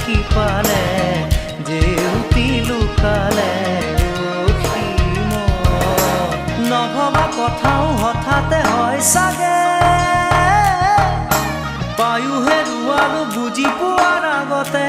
কি পালে জেউতি লুকালে নভবা কথাও হঠাতে হয় চাগে পায়ো হেৰুৱালো বুজি পোৱাৰ আগতে